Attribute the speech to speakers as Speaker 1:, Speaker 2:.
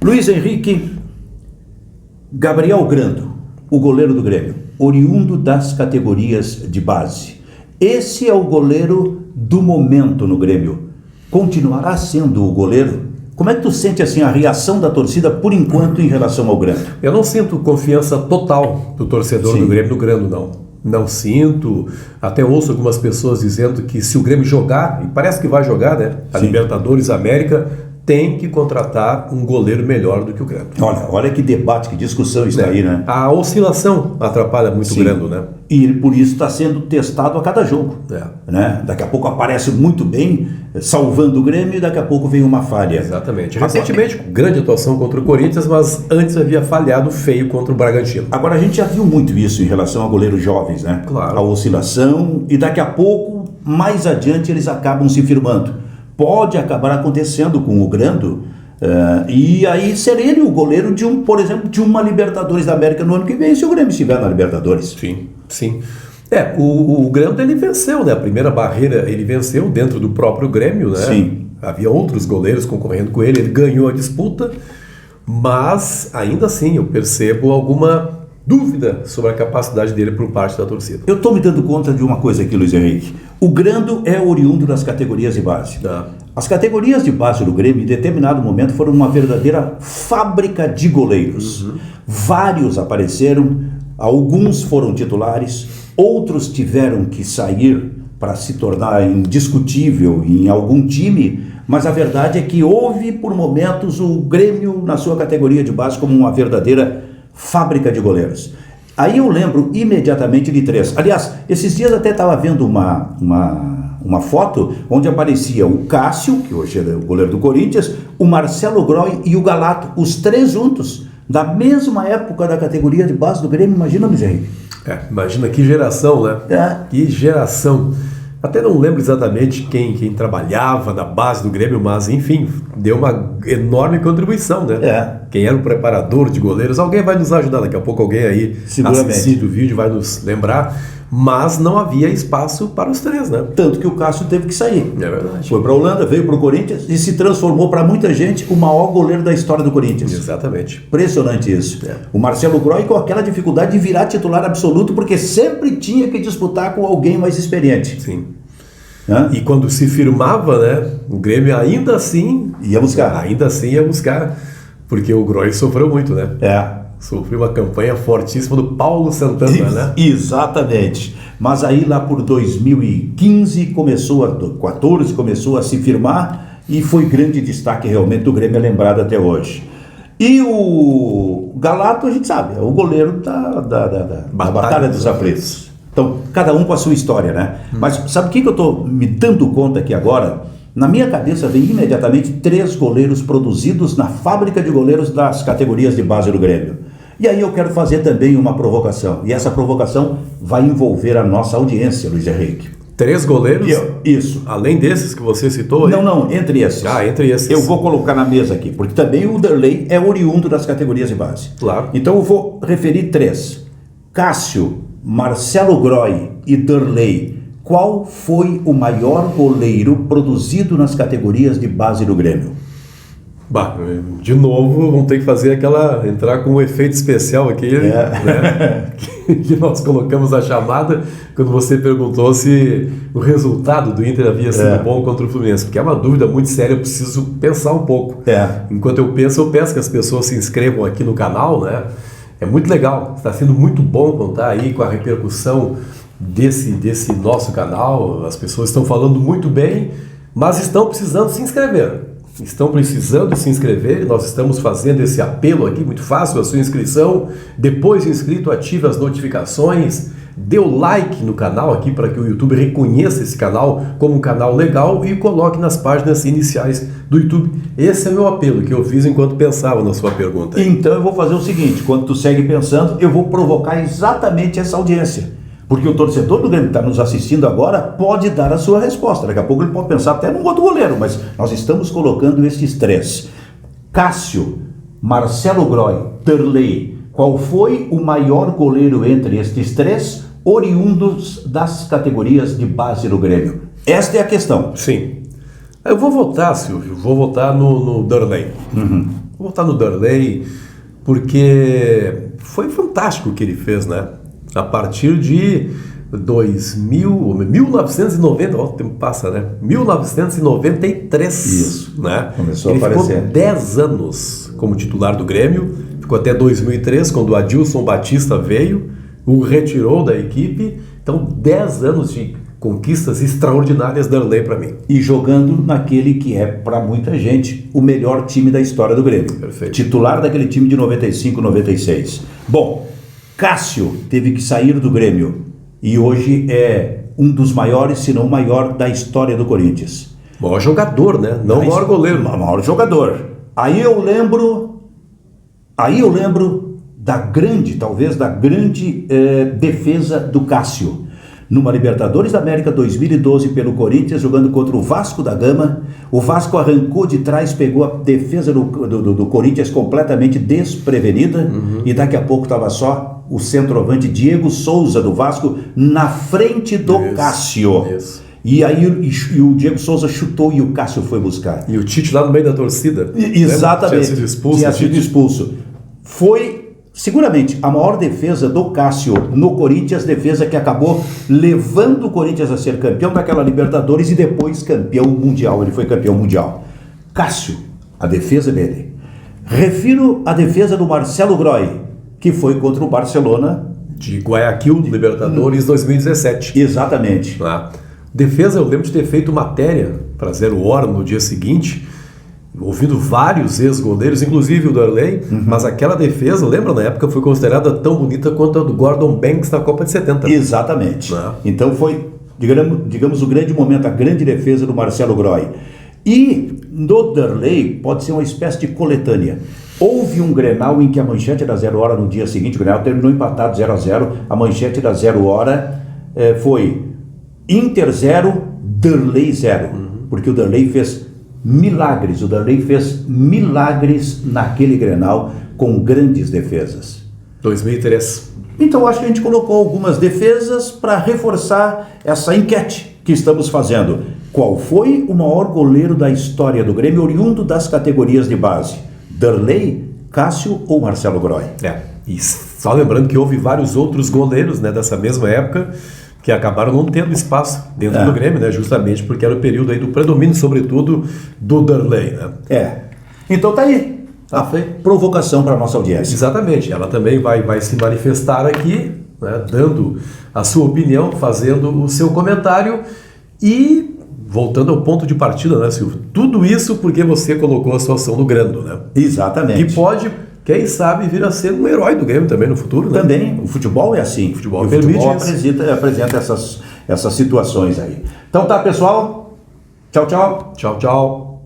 Speaker 1: Luiz Henrique, Gabriel Grando, o goleiro do Grêmio, oriundo das categorias de base. Esse é o goleiro do momento no Grêmio. Continuará sendo o goleiro? Como é que tu sente assim a reação da torcida por enquanto em relação ao Grando?
Speaker 2: Eu não sinto confiança total do torcedor do Grêmio no Grando, não. Não sinto. Até ouço algumas pessoas dizendo que se o Grêmio jogar, e parece que vai jogar, né? A Libertadores, a América, tem que contratar um goleiro melhor do que o Grando.
Speaker 1: Olha que debate, que discussão está aí, né?
Speaker 2: A oscilação atrapalha muito o Grando, né?
Speaker 1: E por isso está sendo testado a cada jogo. Né? Daqui a pouco aparece muito bem, salvando o Grêmio, e daqui a pouco vem uma falha.
Speaker 2: Exatamente. Recentemente, grande atuação contra o Corinthians, mas antes havia falhado feio contra o Bragantino.
Speaker 1: Agora, a gente já viu muito isso em relação a goleiros jovens, né?
Speaker 2: Claro.
Speaker 1: A oscilação, e daqui a pouco, mais adiante, eles acabam se firmando. Pode acabar acontecendo com o Grando, e aí ser ele o goleiro de por exemplo, de uma Libertadores da América no ano que vem, se o Grêmio estiver na Libertadores.
Speaker 2: Sim. O Grando, ele venceu, né? A primeira barreira ele venceu dentro do próprio Grêmio, né?
Speaker 1: Sim.
Speaker 2: Havia outros goleiros concorrendo com ele ganhou a disputa, mas ainda assim eu percebo alguma dúvida sobre a capacidade dele por parte da torcida.
Speaker 1: Eu estou me dando conta de uma coisa aqui, Luiz Henrique. O Grando é oriundo das categorias de base. As categorias de base do Grêmio, em determinado momento, foram uma verdadeira fábrica de goleiros. Vários apareceram, alguns foram titulares, outros tiveram que sair para se tornar indiscutível em algum time, mas a verdade é que houve, por momentos, o Grêmio na sua categoria de base como uma verdadeira fábrica de goleiros. Aí eu lembro imediatamente de três. Aliás, esses dias até estava vendo uma foto onde aparecia o Cássio, que hoje é o goleiro do Corinthians, o Marcelo Groy e o Galato, os três juntos, da mesma época da categoria de base do Grêmio. Imagina, Luiz Henrique.
Speaker 2: Imagina que geração, né? Que geração. Até não lembro exatamente quem trabalhava na base do Grêmio, mas enfim, deu uma enorme contribuição, né? Quem era o preparador de goleiros, alguém vai nos ajudar, daqui a pouco alguém aí assistindo o vídeo vai nos lembrar, mas não havia espaço para os três, né?
Speaker 1: Tanto que o Cássio teve que sair.
Speaker 2: É verdade.
Speaker 1: Foi para a Holanda, veio para o Corinthians e se transformou para muita gente o maior goleiro da história do Corinthians.
Speaker 2: Exatamente.
Speaker 1: Impressionante isso. O Marcelo Groy com aquela dificuldade de virar titular absoluto, porque sempre tinha que disputar com alguém mais experiente.
Speaker 2: Sim. E quando se firmava, né, o Grêmio ainda assim ia buscar, porque o Groy sofreu muito, né? Sofreu uma campanha fortíssima do Paulo Santana, né?
Speaker 1: Exatamente. Mas aí lá por 2015 14 começou a se firmar e foi grande destaque realmente do Grêmio, é lembrado até hoje. E o Galato, a gente sabe, é o goleiro da Batalha dos Aflitos. Então, cada um com a sua história, né? Mas sabe o que eu estou me dando conta aqui agora? Na minha cabeça vem imediatamente 3 goleiros produzidos na fábrica de goleiros das categorias de base do Grêmio. E aí eu quero fazer também uma provocação. E essa provocação vai envolver a nossa audiência, Luiz Henrique.
Speaker 2: 3 goleiros?
Speaker 1: Isso.
Speaker 2: Além desses que você citou?
Speaker 1: Não, entre esses.
Speaker 2: Entre esses.
Speaker 1: Eu vou colocar na mesa aqui, porque também o Derlei é oriundo das categorias de base.
Speaker 2: Claro.
Speaker 1: Então eu vou referir 3. Cássio, Marcelo Groy e Derlei. Qual foi o maior goleiro produzido nas categorias de base do Grêmio?
Speaker 2: De novo, vamos ter que entrar com um efeito especial aqui, né? que nós colocamos a chamada quando você perguntou se o resultado do Inter havia sido bom contra o Fluminense, porque é uma dúvida muito séria, eu preciso pensar um pouco. Enquanto eu peço que as pessoas se inscrevam aqui no canal, né? É muito legal, está sendo muito bom contar aí com a repercussão desse nosso canal. As pessoas estão falando muito bem, mas estão precisando se inscrever. Nós estamos fazendo esse apelo aqui, muito fácil, a sua inscrição. Depois de inscrito, ative as notificações, dê o like no canal aqui para que o YouTube reconheça esse canal como um canal legal e coloque nas páginas iniciais do YouTube. Esse é o meu apelo que eu fiz enquanto pensava na sua pergunta.
Speaker 1: Então eu vou fazer o seguinte, quando tu segue pensando, eu vou provocar exatamente essa audiência. Porque o torcedor do Grêmio que está nos assistindo agora pode dar a sua resposta. Daqui a pouco ele pode pensar até num outro goleiro, mas nós estamos colocando esses 3. Cássio, Marcelo Groy, Derlei. Qual foi o maior goleiro entre estes 3, oriundos das categorias de base do Grêmio? Esta é a questão.
Speaker 2: Sim. Eu vou votar, Silvio, no Derlei. vou voltar no Darley, porque foi fantástico o que ele fez, né? A partir de 1990, ó, o tempo passa, né? 1993.
Speaker 1: Isso.
Speaker 2: Né?
Speaker 1: Começou
Speaker 2: ele
Speaker 1: a aparecer.
Speaker 2: ficou 10 anos como titular do Grêmio, ficou até 2003, quando o Adilson Batista veio, o retirou da equipe. Então, 10 anos de conquistas extraordinárias da Darley para mim.
Speaker 1: E jogando naquele que é, para muita gente, o melhor time da história do Grêmio.
Speaker 2: Perfeito.
Speaker 1: Titular daquele time de 95, 96. Bom, Cássio teve que sair do Grêmio e hoje é um dos maiores, se não o maior, da história do Corinthians.
Speaker 2: Maior jogador, né? Não o maior goleiro.
Speaker 1: Maior jogador. Aí eu lembro da grande, talvez da grande defesa do Cássio. Numa Libertadores da América 2012 pelo Corinthians, jogando contra o Vasco da Gama. O Vasco arrancou de trás, pegou a defesa do Corinthians completamente desprevenida, e daqui a pouco estava só o centroavante Diego Souza do Vasco na frente do Cássio.
Speaker 2: Isso.
Speaker 1: E aí o Diego Souza chutou e o Cássio foi buscar.
Speaker 2: E o Tite lá no meio da torcida.
Speaker 1: Exatamente.
Speaker 2: Tinha sido expulso.
Speaker 1: Tinha sido expulso. Foi seguramente a maior defesa do Cássio no Corinthians, defesa que acabou levando o Corinthians a ser campeão daquela Libertadores e depois campeão mundial. Ele foi campeão mundial. Cássio, a defesa dele. Refiro a defesa do Marcelo Groy, que foi contra o Barcelona.
Speaker 2: De Guayaquil, Libertadores 2017.
Speaker 1: Exatamente.
Speaker 2: Defesa, eu lembro de ter feito matéria para Zero Hora no dia seguinte, ouvindo vários ex-goleiros, inclusive o Darley, mas aquela defesa, lembra, na época foi considerada tão bonita quanto a do Gordon Banks na Copa de 70.
Speaker 1: Exatamente. Então foi, digamos, o grande momento, a grande defesa do Marcelo Groy. E no Darley pode ser uma espécie de coletânea. Houve um Grenal em que a manchete da Zero Hora no dia seguinte, o Grenal terminou empatado 0-0, a manchete da Zero Hora foi Inter 0, Darley 0, porque o Darley fez milagres, naquele Grenal com grandes defesas.
Speaker 2: 2003.
Speaker 1: Então acho que a gente colocou algumas defesas para reforçar essa enquete que estamos fazendo. Qual foi o maior goleiro da história do Grêmio, oriundo das categorias de base? Darley, Cássio ou Marcelo Groy?
Speaker 2: E só lembrando que houve vários outros goleiros, né, dessa mesma época que acabaram não tendo espaço dentro do Grêmio, né, justamente porque era o período aí do predomínio, sobretudo, do Darley, né?
Speaker 1: Então tá aí a provocação para a nossa audiência.
Speaker 2: Exatamente, ela também vai se manifestar aqui, né, dando a sua opinião, fazendo o seu comentário e voltando ao ponto de partida, né, Silvio? Tudo isso porque você colocou a situação do Grêmio, né?
Speaker 1: Exatamente.
Speaker 2: Que pode, quem sabe, vir a ser um herói do Grêmio também no futuro, né?
Speaker 1: Também, o futebol é assim.
Speaker 2: O futebol
Speaker 1: apresenta essas situações aí. Então tá, pessoal. Tchau, tchau.
Speaker 2: Tchau, tchau.